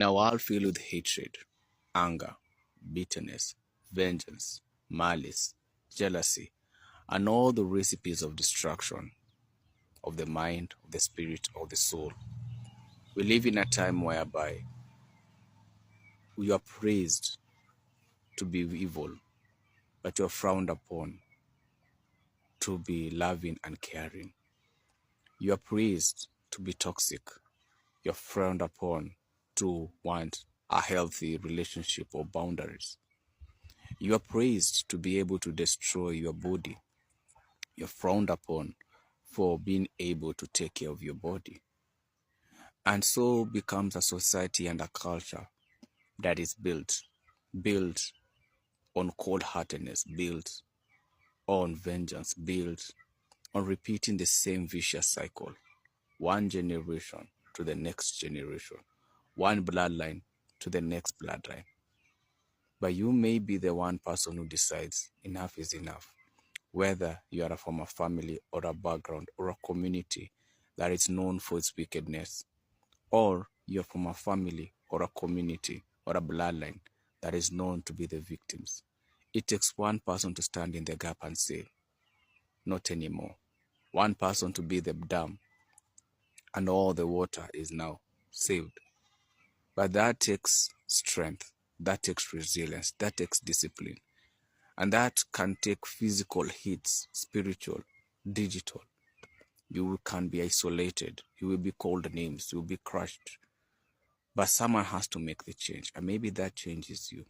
In a world filled with hatred, anger, bitterness, vengeance, malice, jealousy, and all the recipes of destruction of the mind, of the spirit, of the soul, we live in a time whereby we are praised to be evil, but you are frowned upon to be loving and caring. You are praised to be toxic. You're frowned upon to want a healthy relationship or boundaries. You are praised to be able to destroy your body. You're frowned upon for being able to take care of your body. And so becomes a society and a culture that is built on cold-heartedness, built on vengeance, built on repeating the same vicious cycle, one generation to the next generation, one bloodline to the next bloodline. But you may be the one person who decides enough is enough, whether you are from a family or a background or a community that is known for its wickedness, or you're from a family or a community or a bloodline that is known to be the victims. It takes one person to stand in the gap and say, not anymore. One person to be the dam, and all the water is now saved. But that takes strength, that takes resilience, that takes discipline. And that can take physical hits, spiritual, digital. You can be isolated. You will be called names. You will be crushed. But someone has to make the change. And maybe that change is you.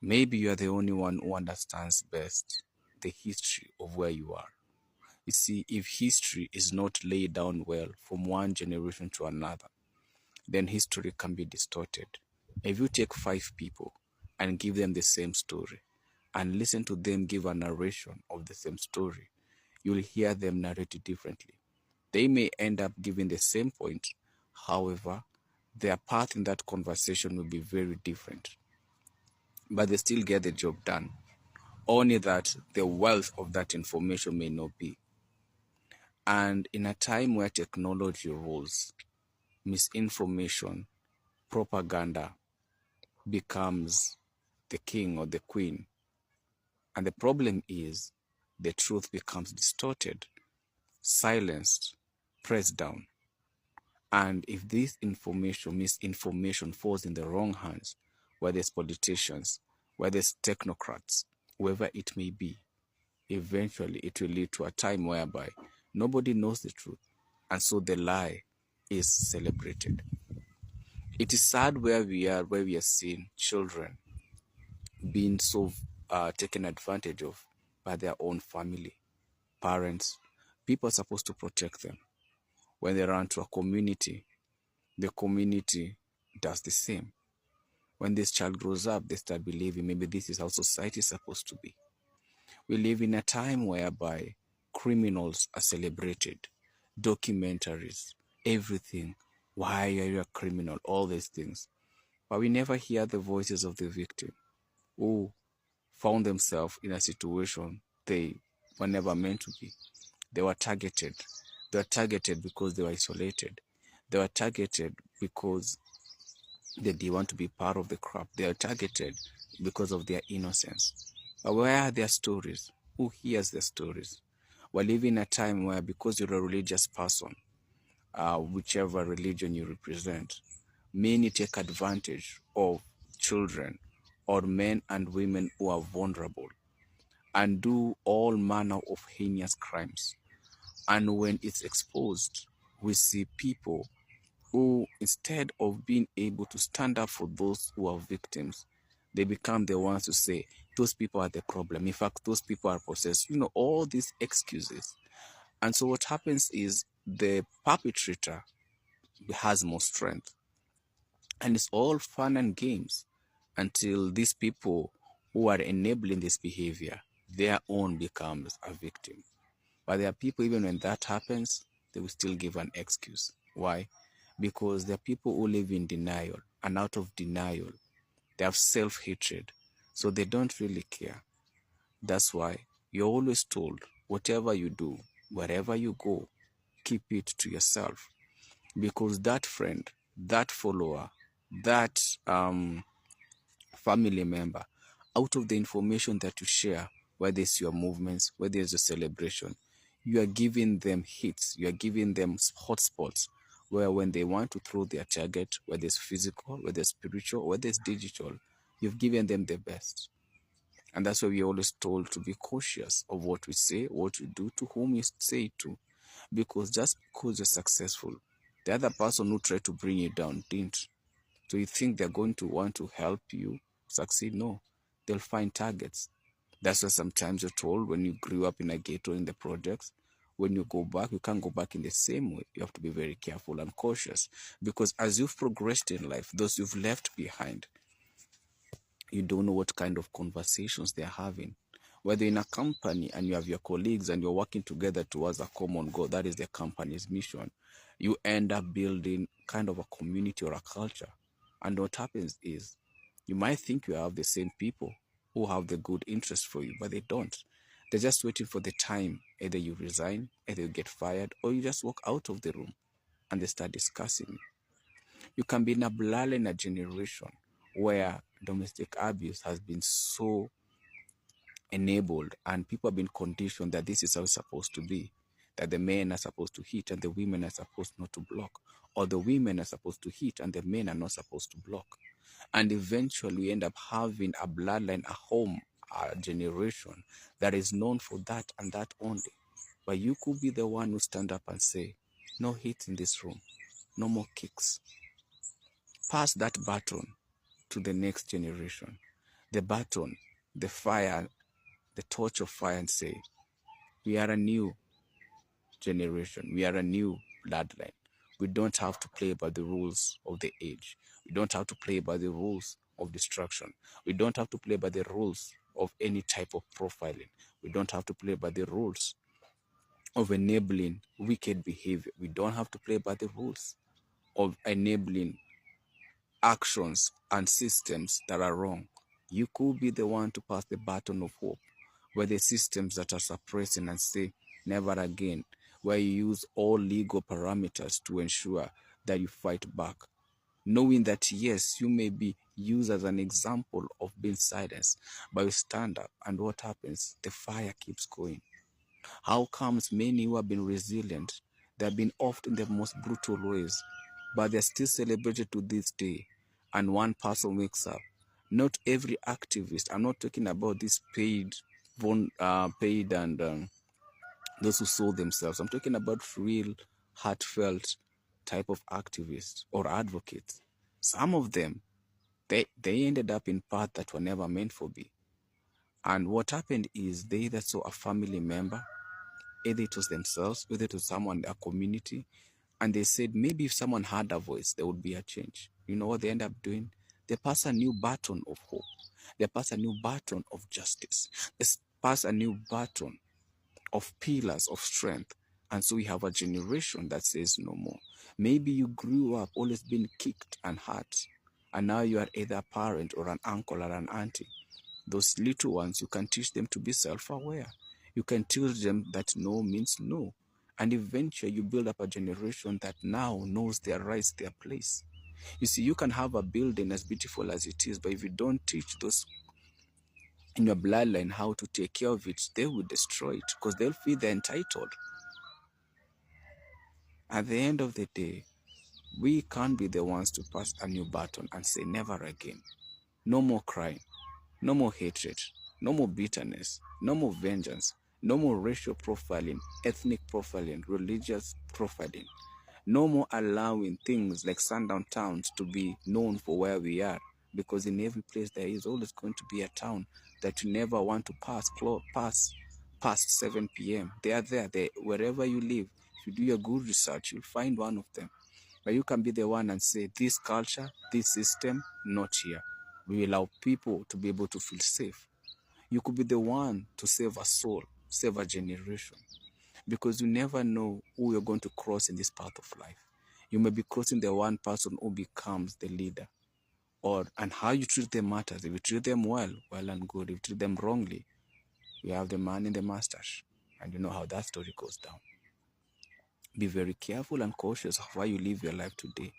Maybe you are the only one who understands best the history of where you are. You see, if history is not laid down well from one generation to another, then history can be distorted. If you take 5 people and give them the same story and listen to them give a narration of the same story, you'll hear them narrate it differently. They may end up giving the same point. However, their part in that conversation will be very different. But they still get the job done. Only that the wealth of that information may not be. And in a time where technology rules, misinformation, propaganda becomes the king or the queen. And the problem is the truth becomes distorted, silenced, pressed down. And if this misinformation falls in the wrong hands, whether it's politicians, whether it's technocrats, whoever it may be, eventually it will lead to a time whereby nobody knows the truth. And so the lie is celebrated. It is sad where we are seeing children being so taken advantage of by their own family, parents, people are supposed to protect them. When they run to a community, the community does the same. When this child grows up, they start believing maybe this is how society is supposed to be. We live in a time whereby criminals are celebrated, documentaries, everything. Why are you a criminal? All these things. But we never hear the voices of the victim who found themselves in a situation they were never meant to be. They were targeted. They were targeted because they were isolated. They were targeted because they didn't want to be part of the crowd. They are targeted because of their innocence. But where are their stories? Who hears their stories? We're living in a time where because you're a religious person, whichever religion you represent, many take advantage of children or men and women who are vulnerable and do all manner of heinous crimes. And when it's exposed, we see people who, instead of being able to stand up for those who are victims, they become the ones to say, those people are the problem. In fact, those people are possessed. All these excuses. And so what happens is the perpetrator has more strength. And it's all fun and games until these people who are enabling this behavior, their own becomes a victim. But there are people, even when that happens, they will still give an excuse. Why? Because there are people who live in denial, and out of denial, they have self-hatred, so they don't really care. That's why you're always told, whatever you do, wherever you go, keep it to yourself. Because that friend that follower, that family member, out of the information that you share, whether it's your movements, whether it's a celebration, you are giving them hits, you are giving them hotspots where when they want to throw their target, whether it's physical, whether it's spiritual, whether it's digital, you've given them the best. And that's why we're always told to be cautious of what we say, what we do, to whom you say it to. Because just because you're successful, the other person who tried to bring you down didn't. So you think they're going to want to help you succeed? No, they'll find targets. That's why sometimes you're told when you grew up in a ghetto in the projects, when you go back, you can't go back in the same way. You have to be very careful and cautious because as you've progressed in life, those you've left behind, you don't know what kind of conversations they're having. Whether in a company and you have your colleagues and you're working together towards a common goal, that is the company's mission, you end up building kind of a community or a culture. And what happens is you might think you have the same people who have the good interest for you, but they don't. They're just waiting for the time. Either you resign, either you get fired, or you just walk out of the room and they start discussing. You can be in a blur in a generation where domestic abuse has been so enabled and people have been conditioned that this is how it's supposed to be, that the men are supposed to hit and the women are supposed not to block, or the women are supposed to hit and the men are not supposed to block. And eventually we end up having a bloodline, a home, a generation that is known for that and that only. But you could be the one who stand up and say, no hits in this room, no more kicks. Pass that baton to the next generation. The baton, the fire, the torch of fire, and say, we are a new generation. We are a new bloodline. We don't have to play by the rules of the age. We don't have to play by the rules of destruction. We don't have to play by the rules of any type of profiling. We don't have to play by the rules of enabling wicked behavior. We don't have to play by the rules of enabling actions and systems that are wrong. You could be the one to pass the baton of hope, where the systems that are suppressing and say, never again, where you use all legal parameters to ensure that you fight back. Knowing that, yes, you may be used as an example of being silenced, but you stand up, and what happens? The fire keeps going. How comes many who have been resilient, they have been oft in the most brutal ways, but they're still celebrated to this day, and one person wakes up? Not every activist, I'm not talking about this paid and those who sold themselves. I'm talking about real, heartfelt type of activists or advocates. Some of them, they ended up in paths that were never meant for be. And what happened is they either saw a family member, either it was themselves, whether it was someone in their community, and they said maybe if someone had a voice, there would be a change. You know what they end up doing? They pass a new baton of hope. They pass a new baton of justice. They pass a new baton of pillars of strength. And so we have a generation that says no more. Maybe you grew up always being kicked and hurt, and now you are either a parent or an uncle or an auntie. Those little ones, you can teach them to be self-aware. You can teach them that no means no. And eventually you build up a generation that now knows their rights, their place. You see, you can have a building as beautiful as it is, but if you don't teach those in your bloodline how to take care of it, they will destroy it because they'll feel they're entitled. At the end of the day, we can't be the ones to pass a new baton and say never again. No more crying, no more hatred, no more bitterness, no more vengeance, no more racial profiling, ethnic profiling, religious profiling. No more allowing things like sundown towns to be known for where we are, because in every place there is always going to be a town that you never want to pass past 7 p.m. They are there. Wherever you live, if you do your good research, you'll find one of them. But you can be the one and say, this culture, this system, not here. We allow people to be able to feel safe. You could be the one to save a soul, save a generation, because you never know who you're going to cross in this path of life. You may be crossing the one person who becomes the leader, and how you treat them matters. If you treat them well and good. If you treat them wrongly, you have the man in the mustache, and you know how that story goes down. Be very careful and cautious of how you live your life today.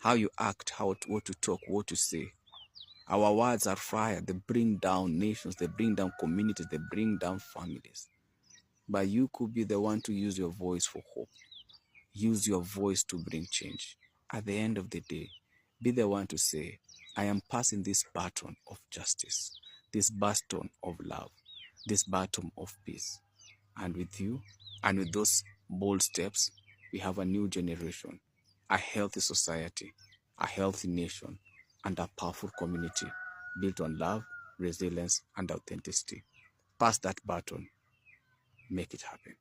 how you act, what to talk, what to say. Our words are fire. They bring down nations. They bring down communities. They bring down families. But you could be the one to use your voice for hope. Use your voice to bring change. At the end of the day, be the one to say, I am passing this baton of justice, this baton of love, this baton of peace. And with you, and with those bold steps, we have a new generation, a healthy society, a healthy nation, and a powerful community built on love, resilience, and authenticity. Pass that baton. Make it happen.